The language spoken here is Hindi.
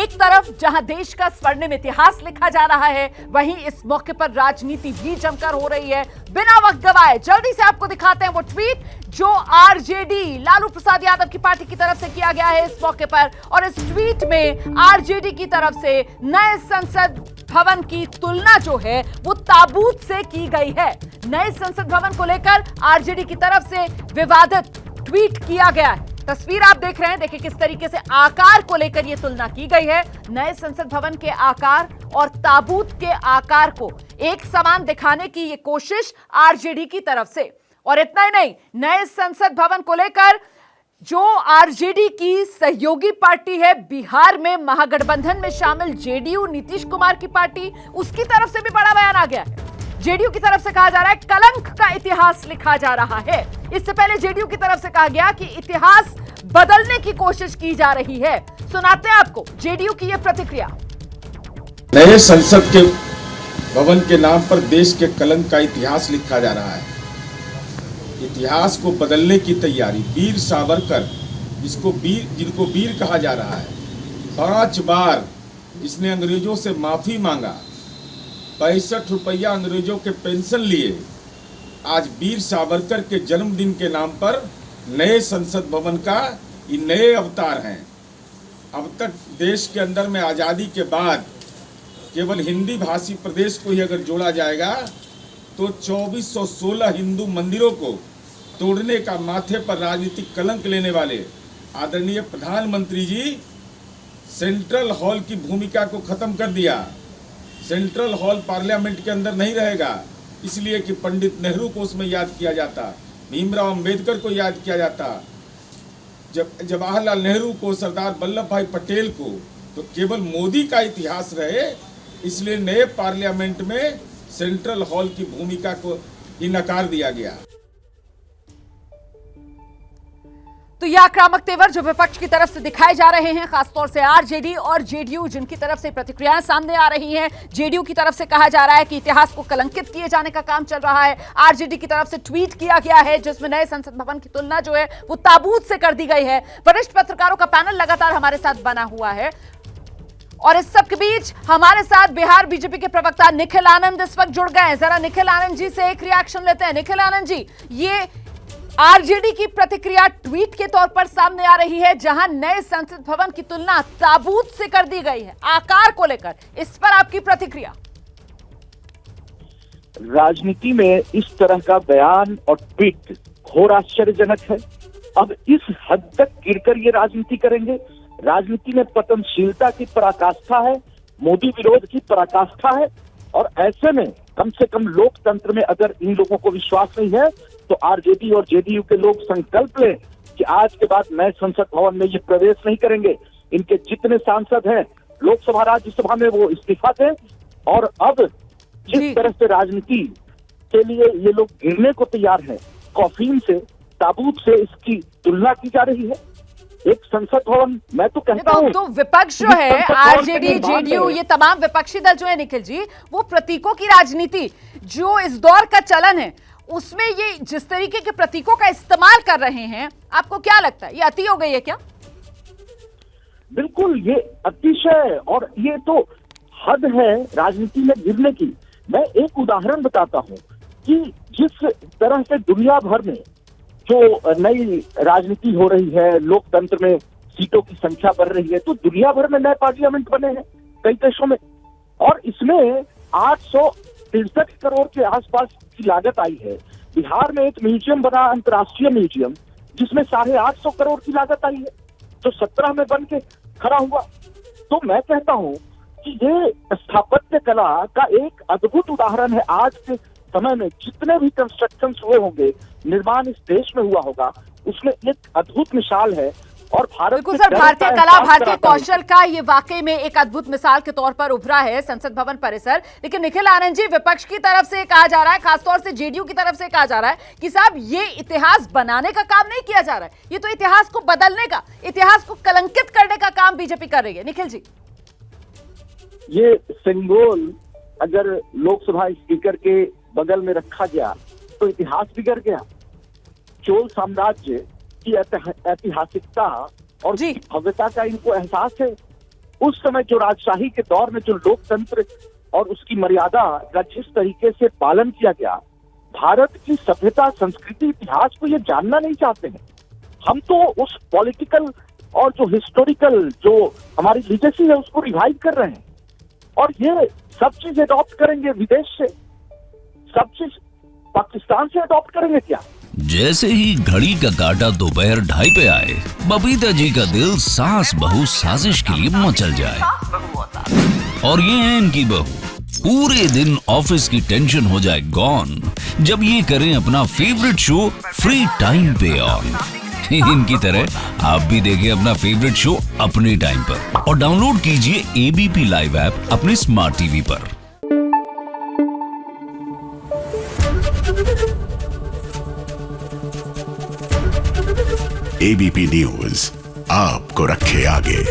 एक तरफ जहां देश का स्वर्णिम इतिहास लिखा जा रहा है, वहीं इस मौके पर राजनीति भी जमकर हो रही है। बिना वक्त गवाए जल्दी से आपको दिखाते हैं वो ट्वीट जो आरजेडी लालू प्रसाद यादव की पार्टी की तरफ से किया गया है इस मौके पर। और इस ट्वीट में आरजेडी की तरफ से नए संसद भवन की तुलना जो है वो ताबूत से की गई है। नए संसद भवन को लेकर आरजेडी की तरफ से विवादित ट्वीट किया गया है। तस्वीर आप देख रहे हैं, देखिए किस तरीके से आकार को लेकर यह तुलना की गई है। नए संसद भवन के आकार और ताबूत के आकार को एक समान दिखाने की यह कोशिश आरजेडी की तरफ से। और इतना ही नहीं, नए संसद भवन को लेकर जो आरजेडी की सहयोगी पार्टी है बिहार में, महागठबंधन में शामिल जेडीयू नीतीश कुमार की पार्टी, उसकी तरफ से भी बड़ा बयान आ गया है। जेडीयू की तरफ से कहा जा रहा है कलंक का इतिहास लिखा जा रहा है। इससे पहले जेडीयू की तरफ से कहा गया कि इतिहास बदलने की कोशिश की जा रही है। सुनाते हैं आपको जेडीयू की यह प्रतिक्रिया। नए संसद के भवन के नाम पर देश के कलंक का इतिहास लिखा जा रहा है। इतिहास को बदलने की तैयारी। वीर सावरकर, जिनको वीर कहा जा रहा है, 5 बार इसने अंग्रेजों से माफी मांगा, 65 रुपया अंग्रेजों के पेंशन लिए। आज वीर सावरकर के जन्मदिन के नाम पर नए संसद भवन का ये नए अवतार हैं। अब तक देश के अंदर में आज़ादी के बाद केवल हिंदी भाषी प्रदेश को ही अगर जोड़ा जाएगा तो 2416 हिंदू मंदिरों को तोड़ने का माथे पर राजनीतिक कलंक लेने वाले आदरणीय प्रधानमंत्री जी सेंट्रल हॉल की भूमिका को खत्म कर दिया। सेंट्रल हॉल पार्लियामेंट के अंदर नहीं रहेगा, इसलिए कि पंडित नेहरू को उसमें याद किया जाता, भीमराव अंबेडकर को याद किया जाता, जवाहरलाल नेहरू को, सरदार वल्लभ भाई पटेल को, तो केवल मोदी का इतिहास रहे, इसलिए नए पार्लियामेंट में सेंट्रल हॉल की भूमिका को ही नकार दिया गया। तो यह आक्रामक तेवर जो विपक्ष की तरफ से दिखाए जा रहे हैं, खासतौर से आरजेडी और जेडीयू जिनकी तरफ से प्रतिक्रियाएं सामने आ रही हैं। जेडीयू की तरफ से कहा जा रहा है कि इतिहास को कलंकित किए जाने का काम चल रहा है। आरजेडी की तरफ से ट्वीट किया गया है जिसमें नए संसद भवन की तुलना जो है वो ताबूत से कर दी गई है। वरिष्ठ पत्रकारों का पैनल लगातार हमारे साथ बना हुआ है और इस सब के बीच हमारे साथ बिहार बीजेपी के प्रवक्ता निखिल आनंद इस वक्त जुड़ गए हैं। जरा निखिल आनंद जी से एक रिएक्शन लेते हैं। निखिल आनंद जी, ये आरजेडी की प्रतिक्रिया ट्वीट के तौर पर सामने आ रही है जहां नए संसद भवन की तुलना ताबूत से कर दी गई है आकार को लेकर, इस पर आपकी प्रतिक्रिया? राजनीति में इस तरह का बयान और ट्वीट घोर आश्चर्यजनक है। अब इस हद तक गिरकर ये राजनीति करेंगे। राजनीति में पतनशीलता की पराकाष्ठा है, मोदी विरोध की पराकाष्ठा है, और ऐसे में कम से कम लोकतंत्र में अगर इन लोगों को विश्वास नहीं है तो आरजेडी और जेडीयू के लोग संकल्प लें कि आज के बाद नए संसद भवन में ये प्रवेश नहीं करेंगे। इनके जितने सांसद हैं लोकसभा राज्यसभा में वो इस्तीफा दें। और अब जिस तरह से राजनीति के लिए ये लोग गिरने को तैयार हैं, कॉफिन से, ताबूत से इसकी तुलना की जा रही है। एक संसद भवन, मैं तो कहता हूं तो विपक्ष जो है आरजेडी जेडीयू, ये तमाम विपक्षी दल जो है निखिल जी, वो प्रतीकों की राजनीति जो इस दौर का चलन है उसमें ये जिस तरीके के प्रतीकों का इस्तेमाल कर रहे हैं, आपको क्या लगता है ये अति हो गई है क्या? बिल्कुल, ये अतिशय और ये तो हद है राजनीति में गिरने की। मैं एक उदाहरण बताता हूं कि जिस तरह से दुनिया भर में जो नई राजनीति हो रही है, लोकतंत्र में सीटों की संख्या बढ़ रही है, तो दुनिया भर में नए पार्लियामेंट बने हैं कई देशों में, और इसमें 863 करोड़ के आसपास की लागत आई है। बिहार में एक म्यूजियम बना, अंतर्राष्ट्रीय म्यूजियम, जिसमें 850 करोड़ की लागत आई है, जो 17 में बन के खड़ा हुआ। तो मैं कहता हूं कि ये स्थापत्य कला का एक अद्भुत उदाहरण है। आज के समय में जितने भी कंस्ट्रक्शन हुए होंगे, निर्माण इस देश में हुआ होगा, उसमें एक अद्भुत मिसाल है। और भारत बिल्कुल सर, भारतीय कला, भारतीय कौशल का ये वाकई में एक अद्भुत मिसाल के तौर पर उभरा है संसद भवन परिसर। लेकिन निखिल आनंद जी, विपक्ष की तरफ से कहा जा रहा है, खासतौर से जेडीयू की तरफ से कहा जा रहा है कि साहब ये इतिहास बनाने का काम नहीं किया जा रहा है, ये तो इतिहास को बदलने का, इतिहास को कलंकित करने का काम बीजेपी कर रही है। निखिल जी, ये सिंबल अगर लोकसभा स्पीकर के बगल में रखा गया तो इतिहास बिगड़ गया। चोल साम्राज्य की ऐतिहासिकता और भव्यता का इनको एहसास है। उस समय जो राजशाही के दौर में जो लोकतंत्र और उसकी मर्यादा का जिस तरीके से पालन किया गया, भारत की सभ्यता, संस्कृति, इतिहास को ये जानना नहीं चाहते हैं। हम तो उस पॉलिटिकल और जो हिस्टोरिकल जो हमारी लिगेसी है उसको रिवाइव कर रहे हैं, और ये सब चीज अडॉप्ट करेंगे विदेश से, सब चीज पाकिस्तान से अडॉप्ट करेंगे क्या? जैसे ही घड़ी का काटा दोपहर 2:30 पे आए, बबीता जी का दिल सास बहू साजिश के लिए मचल जाए। और ये है इनकी बहू, पूरे दिन ऑफिस की टेंशन हो जाए गॉन जब ये करें अपना फेवरेट शो फ्री टाइम पे ऑन। इनकी तरह आप भी देखें अपना फेवरेट शो अपने टाइम पर और डाउनलोड कीजिए एबीपी लाइव ऐप अपने स्मार्ट टीवी पर। एबीपी न्यूज आपको रखे आगे।